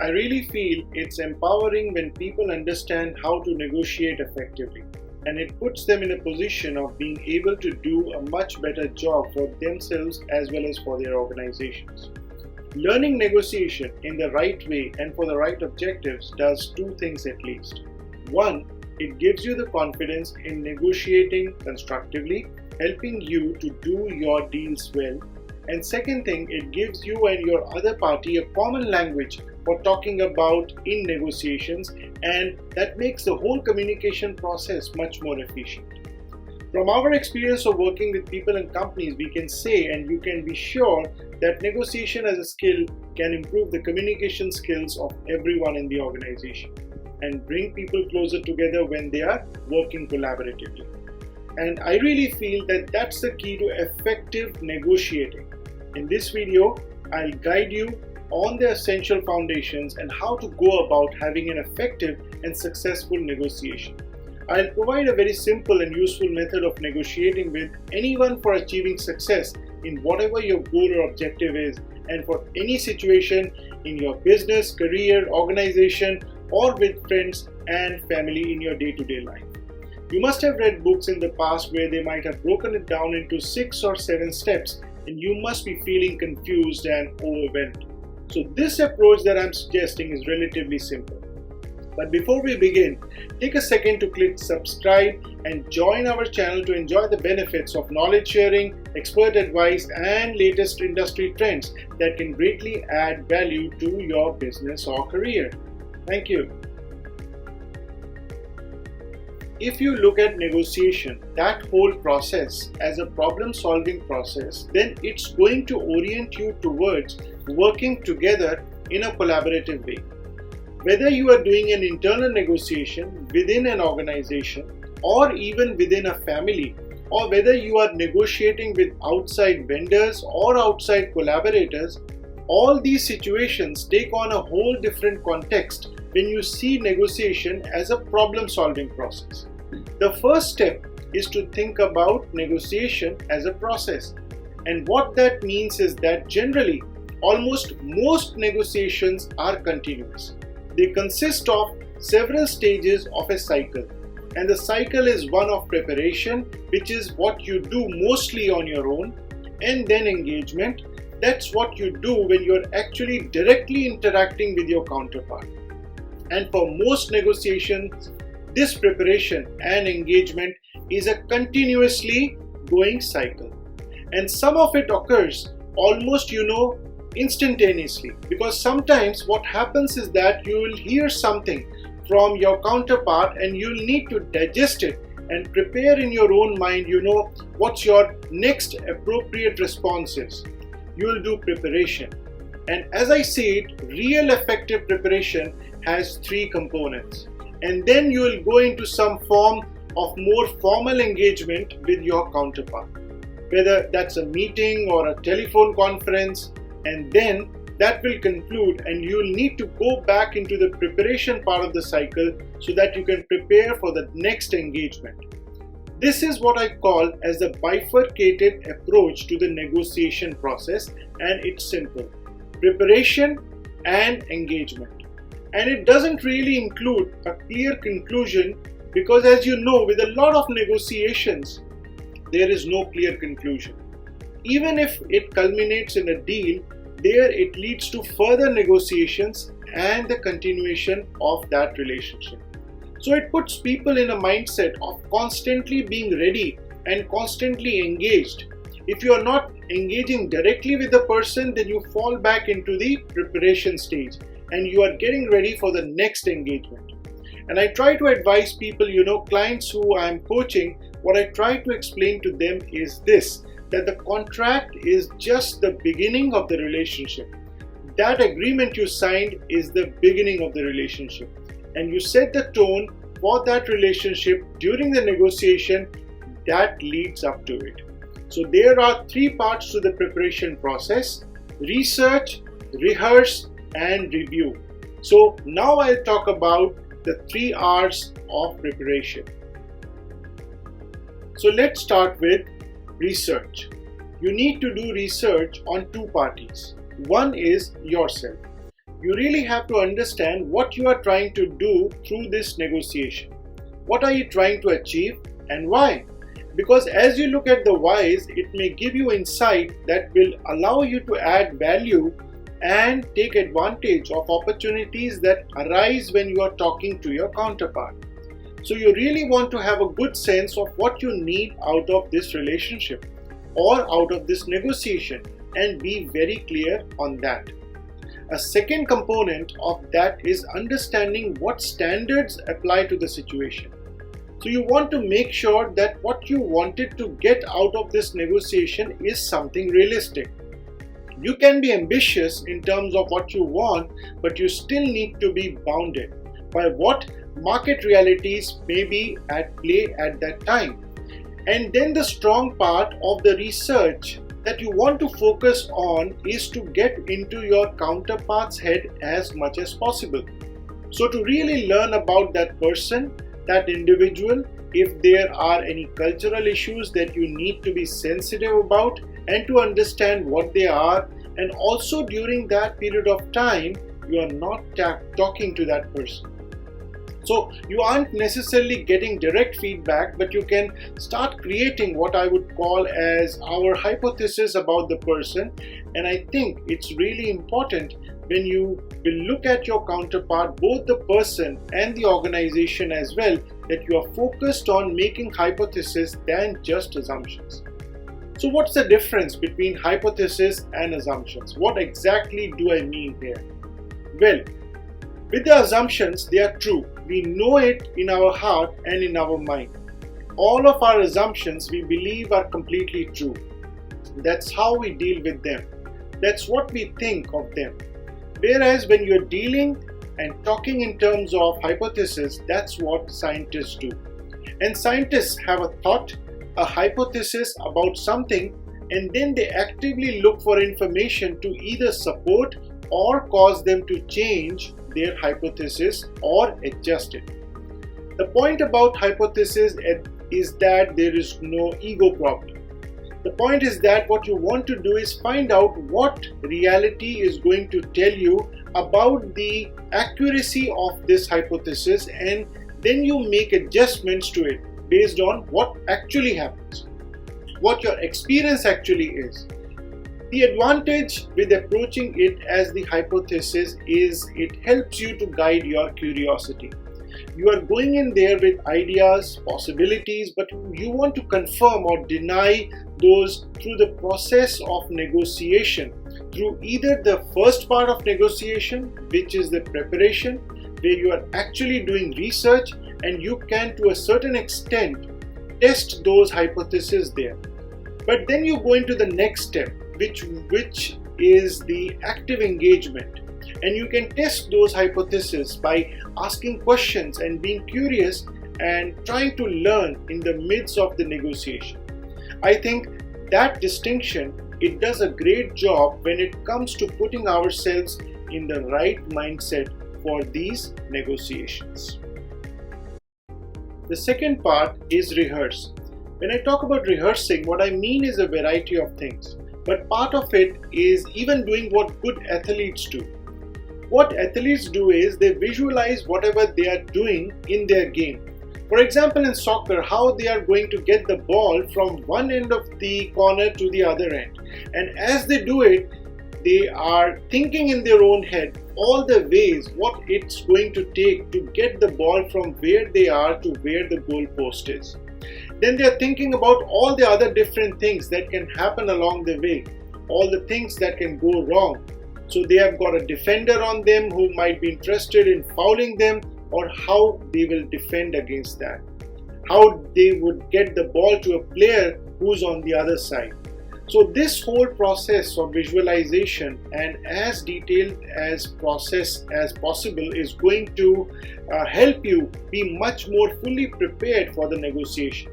I really feel it's empowering when people understand how to negotiate effectively, and it puts them in a position of being able to do a much better job for themselves as well as for their organizations. Learning negotiation in the right way and for the right objectives does two things at least. One, it gives you the confidence in negotiating constructively, helping you to do your deals well. And second thing, it gives you and your other party a common language for talking about in negotiations, and that makes the whole communication process much more efficient. From our experience of working with people and companies, we can say and you can be sure that negotiation as a skill can improve the communication skills of everyone in the organization and bring people closer together when they are working collaboratively. And I really feel that that's the key to effective negotiating. In this video, I'll guide you on the essential foundations and how to go about having an effective and successful negotiation. I'll provide a very simple and useful method of negotiating with anyone for achieving success in whatever your goal or objective is, and for any situation in your business, career, organization, or with friends and family in your day-to-day life. You must have read books in the past where they might have broken it down into 6 or 7 steps, and you must be feeling confused and overwhelmed. So this approach that I'm suggesting is relatively simple. But before we begin, take a second to click subscribe and join our channel to enjoy the benefits of knowledge sharing, expert advice, and latest industry trends that can greatly add value to your business or career. Thank you. If you look at negotiation, that whole process, as a problem-solving process, then it's going to orient you towards working together in a collaborative way. Whether you are doing an internal negotiation within an organization or even within a family, or whether you are negotiating with outside vendors or outside collaborators, all these situations take on a whole different context when you see negotiation as a problem-solving process. The first step is to think about negotiation as a process. And what that means is that generally, almost most negotiations are continuous. They consist of several stages of a cycle. And the cycle is one of preparation, which is what you do mostly on your own, and then engagement. That's what you do when you're actually directly interacting with your counterpart. And for most negotiations, this preparation and engagement is a continuously going cycle. And some of it occurs almost, instantaneously. Because sometimes what happens is that you will hear something from your counterpart and you'll need to digest it and prepare in your own mind, what's your next appropriate response is. You will do preparation. And as I see it, real effective preparation has 3 components. And then you will go into some form of more formal engagement with your counterpart, whether that's a meeting or a telephone conference, and then that will conclude and you will need to go back into the preparation part of the cycle so that you can prepare for the next engagement. This is what I call as the bifurcated approach to the negotiation process, and it's simple: preparation and engagement. And it doesn't really include a clear conclusion because, as you know, with a lot of negotiations, there is no clear conclusion. Even if it culminates in a deal, there it leads to further negotiations and the continuation of that relationship. So it puts people in a mindset of constantly being ready and constantly engaged. If you are not engaging directly with the person, then you fall back into the preparation stage and you are getting ready for the next engagement. And I try to advise people, clients who I'm coaching, what I try to explain to them is this, that the contract is just the beginning of the relationship. That agreement you signed is the beginning of the relationship. And you set the tone for that relationship during the negotiation that leads up to it. So there are 3 parts to the preparation process: research, rehearse, and review. So now I'll talk about the 3 R's of preparation. So let's start with research. You need to do research on 2 parties. One is yourself. you really have to understand what you are trying to do through this negotiation. What are you trying to achieve and why? Because as you look at the whys, it may give you insight that will allow you to add value and take advantage of opportunities that arise when you are talking to your counterpart. So you really want to have a good sense of what you need out of this relationship or out of this negotiation and be very clear on that. A second component of that is understanding what standards apply to the situation. So you want to make sure that what you wanted to get out of this negotiation is something realistic. You can be ambitious in terms of what you want, but you still need to be bounded by what market realities may be at play at that time. And then the strong part of the research that you want to focus on is to get into your counterpart's head as much as possible. So to really learn about that person, that individual, if there are any cultural issues that you need to be sensitive about and to understand what they are, and also during that period of time you are not talking to that person. So you aren't necessarily getting direct feedback, but you can start creating what I would call as our hypothesis about the person. And I think it's really important when you will look at your counterpart, both the person and the organization as well, that you are focused on making hypotheses than just assumptions. So what's the difference between hypothesis and assumptions? What exactly do I mean here? Well, with the assumptions, they are true. We know it in our heart and in our mind. All of our assumptions we believe are completely true. That's how we deal with them. That's what we think of them. Whereas when you're dealing and talking in terms of hypothesis, that's what scientists do. And scientists have a thought, a hypothesis about something, and then they actively look for information to either support or cause them to change their hypothesis or adjust it. The point about hypothesis is that there is no ego problem. The point is that what you want to do is find out what reality is going to tell you about the accuracy of this hypothesis, and then you make adjustments to it based on what actually happens, what your experience actually is. The advantage with approaching it as the hypothesis is it helps you to guide your curiosity. You are going in there with ideas, possibilities, but you want to confirm or deny those through the process of negotiation, through either the first part of negotiation, which is the preparation, where you are actually doing research and you can to a certain extent test those hypotheses there. But then you go into the next step, which is the active engagement, and you can test those hypotheses by asking questions and being curious and trying to learn in the midst of the negotiation. I think that distinction, it does a great job when it comes to putting ourselves in the right mindset for these negotiations. The second part is rehearse. When I talk about rehearsing, what I mean is a variety of things. But part of it is even doing what good athletes do. What athletes do is they visualize whatever they are doing in their game. For example, in soccer, how they are going to get the ball from one end of the corner to the other end. And as they do it, they are thinking in their own head all the ways what it's going to take to get the ball from where they are to where the goal post is. Then they are thinking about all the other different things that can happen along the way, all the things that can go wrong. So they have got a defender on them who might be interested in fouling them, or how they will defend against that, how they would get the ball to a player who's on the other side. So this whole process of visualization and as detailed as process as possible is going to help you be much more fully prepared for the negotiation.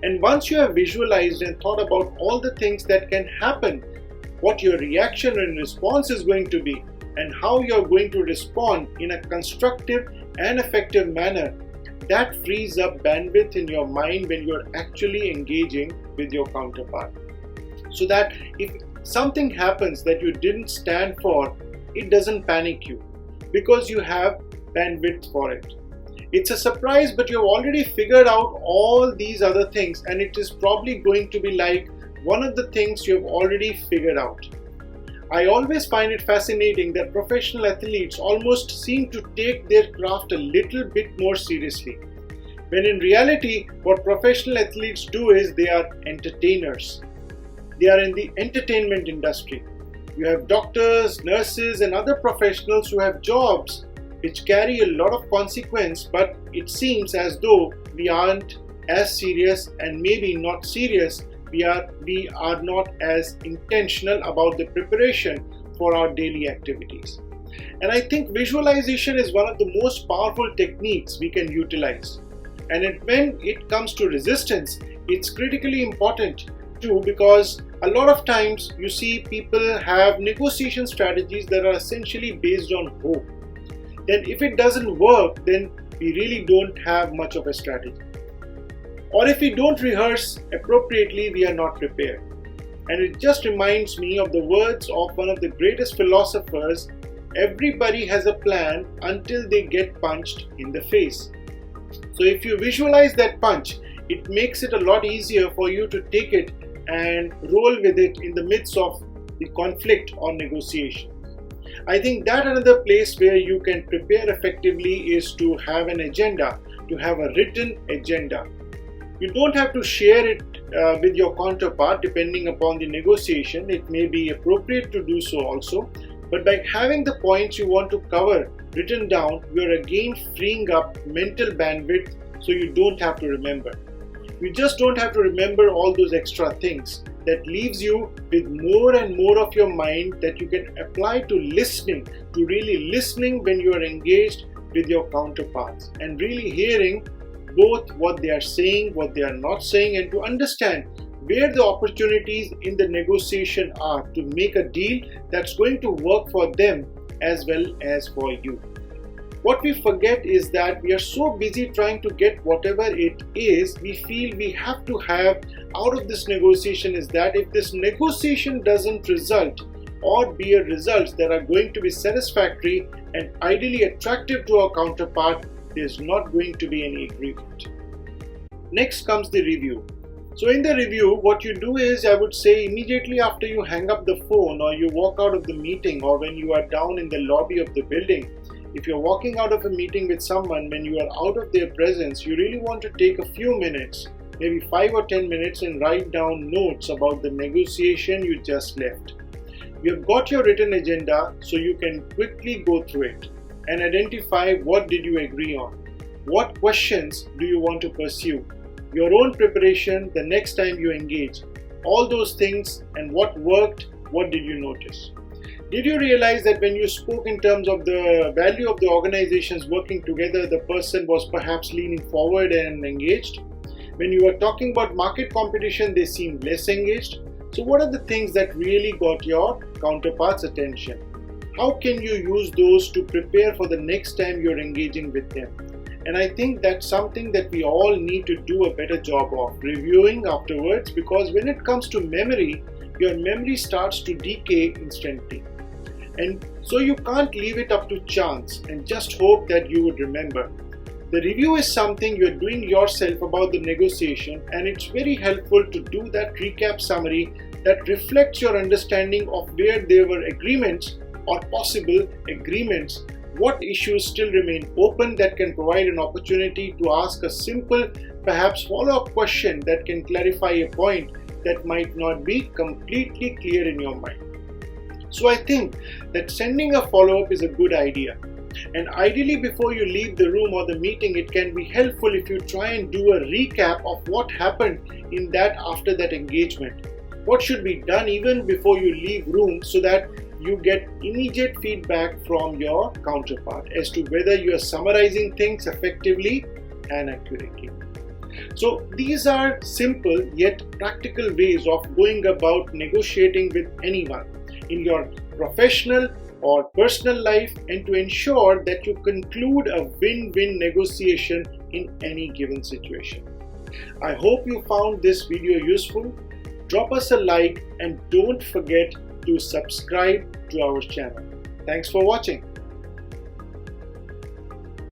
And once you have visualized and thought about all the things that can happen, what your reaction and response is going to be, and how you're going to respond in a constructive and effective manner, that frees up bandwidth in your mind when you're actually engaging with your counterpart. So that if something happens that you didn't stand for it doesn't panic you because you have bandwidth for it. It's a surprise, but you've already figured out all these other things, and it is probably going to be like one of the things you've already figured out. I always find it fascinating that professional athletes almost seem to take their craft a little bit more seriously, when in reality, what professional athletes do is they are entertainers. They are in the entertainment industry. You have doctors, nurses, and other professionals who have jobs which carry a lot of consequence, but it seems as though we aren't as serious, and maybe not serious, we are not as intentional about the preparation for our daily activities. And I think visualization is one of the most powerful techniques we can utilize. And when it comes to resistance, it's critically important too, because a lot of times you see people have negotiation strategies that are essentially based on hope. Then if it doesn't work, then we really don't have much of a strategy. Or if we don't rehearse appropriately, we are not prepared. And it just reminds me of the words of one of the greatest philosophers: everybody has a plan until they get punched in the face. So if you visualize that punch, it makes it a lot easier for you to take it and roll with it in the midst of the conflict or negotiation. I think that another place where you can prepare effectively is to have an agenda, to have a written agenda. You don't have to share it with your counterpart depending upon the negotiation. It may be appropriate to do so also, but by having the points you want to cover written down, you are again freeing up mental bandwidth so you don't have to remember. You just don't have to remember all those extra things. That leaves you with more and more of your mind that you can apply to listening, to really listening when you are engaged with your counterparts and really hearing both what they are saying, what they are not saying, and to understand where the opportunities in the negotiation are to make a deal that's going to work for them as well as for you. What we forget is that we are so busy trying to get whatever it is we feel we have to have out of this negotiation, is that if this negotiation doesn't result or bear results that are going to be satisfactory and ideally attractive to our counterpart, there's not going to be any agreement. Next comes the review. So in the review, what you do is, I would say, immediately after you hang up the phone or you walk out of the meeting, or when you are down in the lobby of the building, if you're walking out of a meeting with someone, when you are out of their presence, you really want to take a few minutes, maybe 5 or 10 minutes, and write down notes about the negotiation you just left. You have got your written agenda, so you can quickly go through it and identify what did you agree on. What questions do you want to pursue? Your own preparation the next time you engage. All those things, and what worked, what did you notice? Did you realize that when you spoke in terms of the value of the organizations working together, the person was perhaps leaning forward and engaged? When you were talking about market competition, they seemed less engaged. So what are the things that really got your counterpart's attention? How can you use those to prepare for the next time you're engaging with them? And I think that's something that we all need to do a better job of, reviewing afterwards, because when it comes to memory, your memory starts to decay instantly. And so you can't leave it up to chance and just hope that you would remember. The review is something you're doing yourself about the negotiation, and it's very helpful to do that recap summary that reflects your understanding of where there were agreements or possible agreements, what issues still remain open that can provide an opportunity to ask a simple, perhaps follow-up question that can clarify a point that might not be completely clear in your mind. So I think that sending a follow-up is a good idea. And ideally, before you leave the room or the meeting, it can be helpful if you try and do a recap of what happened in that after that engagement. What should be done even before you leave room, so that you get immediate feedback from your counterpart as to whether you are summarizing things effectively and accurately. So these are simple yet practical ways of going about negotiating with anyone in your professional or personal life, and to ensure that you conclude a win-win negotiation in any given situation. I hope you found this video useful. Drop us a like and don't forget to subscribe to our channel. Thanks for watching.